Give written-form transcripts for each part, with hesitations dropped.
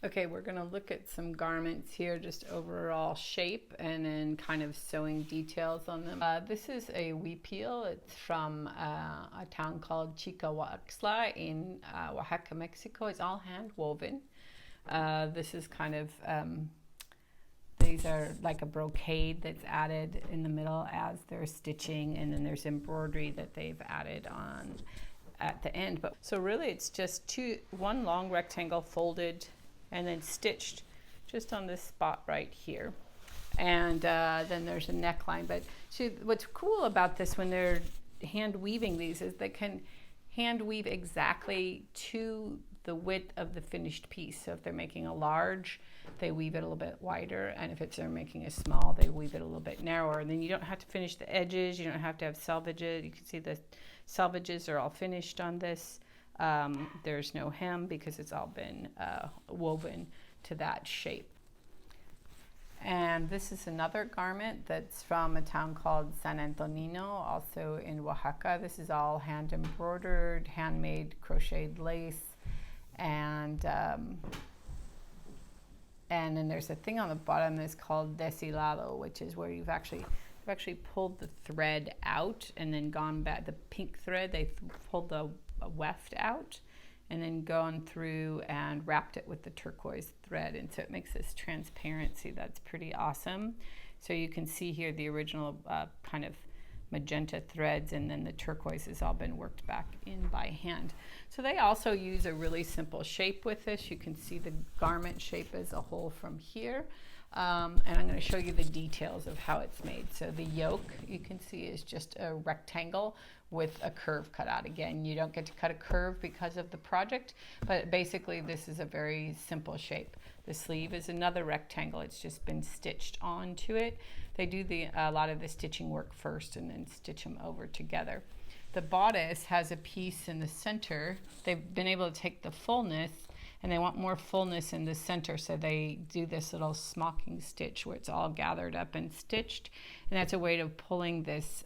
Okay, we're going to look at some garments here, just overall shape and then kind of sewing details on them. This is a huipil. It's from a town called Chicahuaxtla in Oaxaca, Mexico. It's all hand woven. This is kind of, these are like a brocade that's added in the middle as they're stitching, and then there's embroidery that they've added on at the end. But so really it's just one long rectangle folded and then stitched just on this spot right here. And then there's a neckline. But see, what's cool about this when they're hand weaving these is they can hand weave exactly to the width of the finished piece. So if they're making a large, they weave it a little bit wider, and if they're making a small, they weave it a little bit narrower. And then you don't have to finish the edges, you don't have to have selvages. You can see the selvages are all finished on this. There's no hem because it's all been woven to that shape. And this is another garment that's from a town called San Antonino, also in Oaxaca. This is all hand embroidered, handmade crocheted lace, and then there's a thing on the bottom that's called deshilado, which is where you've actually pulled the thread out and then gone back. The pink thread, they pulled the weft out and then gone through and wrapped it with the turquoise thread, and so it makes this transparency that's pretty awesome. So you can see here the original kind of magenta threads, and then the turquoise has all been worked back in by hand. So they also use a really simple shape with this. You can see the garment shape as a whole from here. And I'm going to show you the details of how it's made. So the yoke, you can see, is just a rectangle with a curve cut out. Again, you don't get to cut a curve because of the project, but basically this is a very simple shape. The sleeve is another rectangle. It's just been stitched onto it. They do a lot of the stitching work first and then stitch them over together. The bodice has a piece in the center. They've been able to take the fullness, and they want more fullness in the center, so they do this little smocking stitch where it's all gathered up and stitched, and that's a way of pulling this,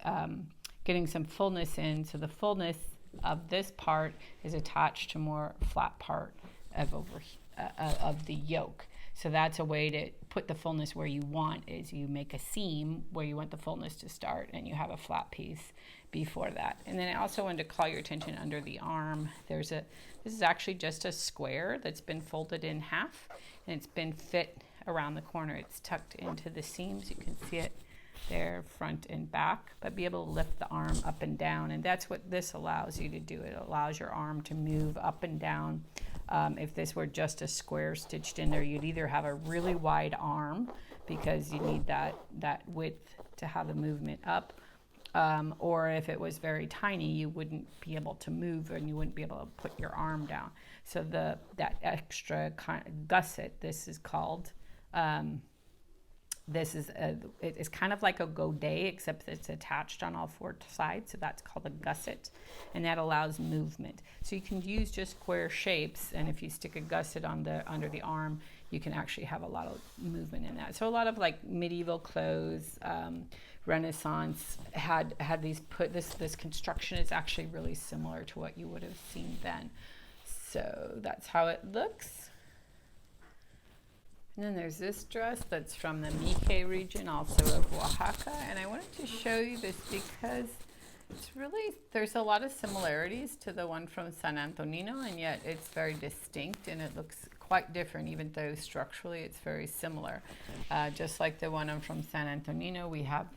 getting some fullness in, so the fullness of this part is attached to more flat part of the yoke. So that's a way to put the fullness where you want, is you make a seam where you want the fullness to start, and you have a flat piece before that. And then I also wanted to call your attention under the arm. This is actually just a square that's been folded in half, and it's been fit around the corner. It's tucked into the seams. You can see it there, front and back, but be able to lift the arm up and down, and that's what this allows you to do. It allows your arm to move up and down. If this were just a square stitched in there, you'd either have a really wide arm because you need that width to have the movement up, or if it was very tiny, you wouldn't be able to move and you wouldn't be able to put your arm down. So that extra gusset, this is called, it's kind of like a godet, except it's attached on all four sides, so that's called a gusset, and that allows movement. So you can use just square shapes, and if you stick a gusset under the arm, you can actually have a lot of movement in that. So a lot of like medieval clothes, Renaissance had these this construction is actually really similar to what you would have seen then. So that's how it looks. And then there's this dress that's from the Mije region, also of Oaxaca. And I wanted to show you this because there's a lot of similarities to the one from San Antonino, and yet it's very distinct and it looks quite different, even though structurally it's very similar. Just like the one from San Antonino, we have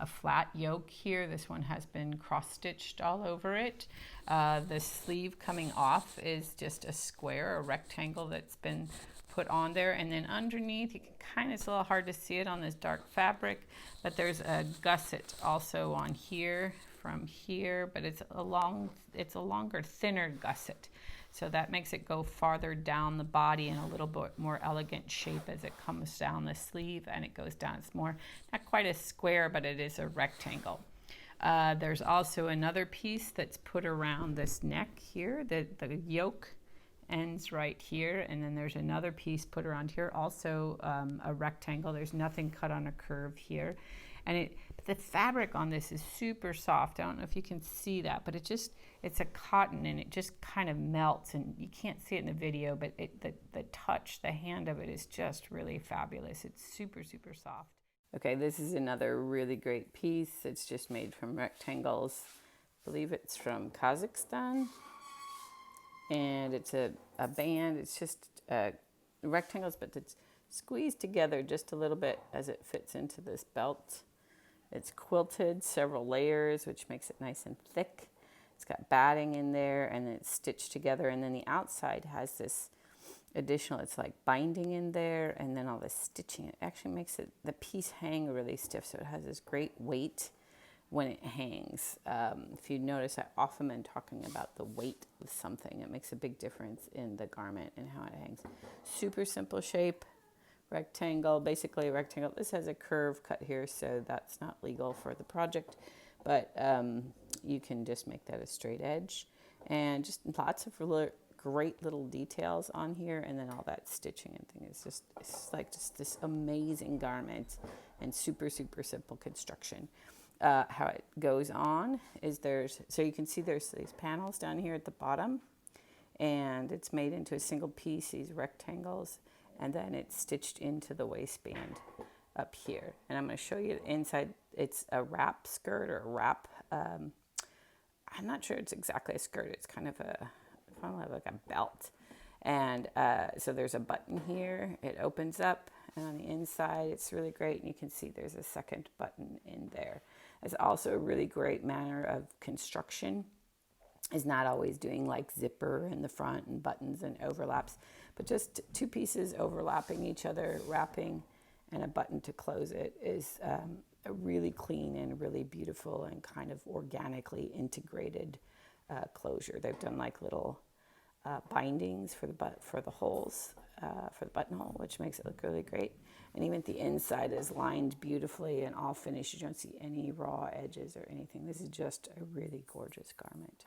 a flat yoke here. This one has been cross-stitched all over it. The sleeve coming off is just a square, a rectangle that's been put on there, and then underneath, you can it's a little hard to see it on this dark fabric, but there's a gusset also on here from here, but it's a longer, thinner gusset. So that makes it go farther down the body in a little bit more elegant shape as it comes down the sleeve and it goes down. It's more, not quite a square, but it is a rectangle. There's also another piece that's put around this neck here. The yoke ends right here, and then there's another piece put around here, also a rectangle. There's nothing cut on a curve here. And the fabric on this is super soft. I don't know if you can see that, but it's a cotton, and it just kind of melts, and you can't see it in the video, but the touch, the hand of it is just really fabulous. It's super, super soft. Okay, this is another really great piece. It's just made from rectangles. I believe it's from Kazakhstan. And it's a band. It's just rectangles, but it's squeezed together just a little bit as it fits into this belt. It's quilted, several layers, which makes it nice and thick. It's got batting in there, and then it's stitched together. And then the outside has this additional, it's like binding in there, and then all this stitching. It actually makes the piece hang really stiff, so it has this great weight when it hangs. If you notice, I often am talking about the weight of something. It makes a big difference in the garment and how it hangs. Super simple shape, rectangle, basically a rectangle. This has a curve cut here, so that's not legal for the project, but you can just make that a straight edge. And just lots of great little details on here, and then all that stitching and thing is it's like just this amazing garment, and super, super simple construction. How it goes on is so you can see there's these panels down here at the bottom, and it's made into a single piece, these rectangles, and then it's stitched into the waistband up here. And I'm going to show you the inside. It's a wrap skirt, or a wrap, I'm not sure it's exactly a skirt. It's kind of like a belt. And so there's a button here. It opens up, and on the inside it's really great, and you can see there's a second button in there. It's also a really great manner of construction. Is not always doing like zipper in the front and buttons and overlaps, but just two pieces overlapping each other, wrapping, and a button to close it is a really clean and really beautiful and kind of organically integrated closure. They've done like little bindings for the holes, for the buttonhole, which makes it look really great. And even the inside is lined beautifully and all finished. You don't see any raw edges or anything. This is just a really gorgeous garment.